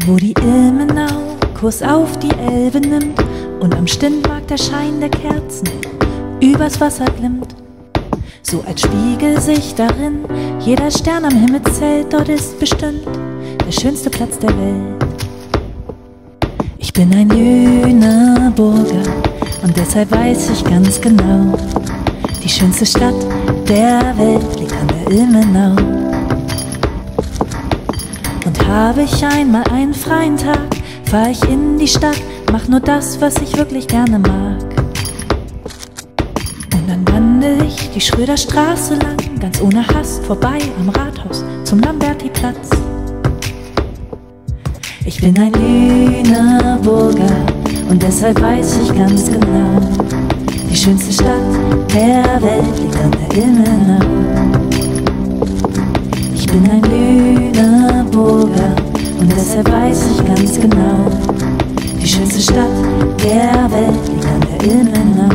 Wo die Ilmenau Kurs auf die Elbe nimmt und am Stintmark der Schein der Kerzen übers Wasser glimmt. So als Spiegel sich darin jeder Stern am Himmel zählt, dort ist bestimmt der schönste Platz der Welt. Ich bin ein Lüneburger und deshalb weiß ich ganz genau, die schönste Stadt der Welt liegt an der Ilmenau. Und habe ich einmal einen freien Tag, fahr ich in die Stadt, mach nur das, was ich wirklich gerne mag. Und dann wandel ich die Schröderstraße lang, ganz ohne Hast, vorbei am Rathaus zum Lambertiplatz. Ich bin ein Lüneburger und deshalb weiß ich ganz genau, die schönste Stadt der Welt liegt an der Ilmenau. Ich bin ein Lüneburger und deshalb weiß ich ganz genau, die schönste Stadt der Welt liegt an der Ilmenau.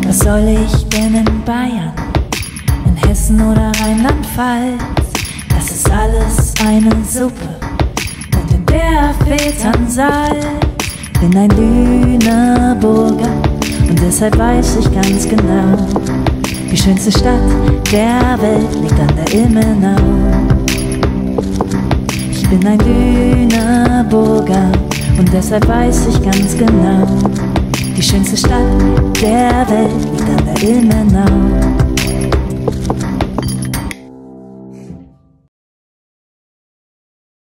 Was soll ich denn in Bayern, in Hessen oder Rheinland-Pfalz? Das ist alles eine Suppe und in der fehlt's an Salz. Bin ein Lüneburger und deshalb weiß ich ganz genau, die schönste Stadt der Welt liegt an der Ilmenau. Ich bin ein Lüneburger und deshalb weiß ich ganz genau, die schönste Stadt der Welt liegt an der Ilmenau.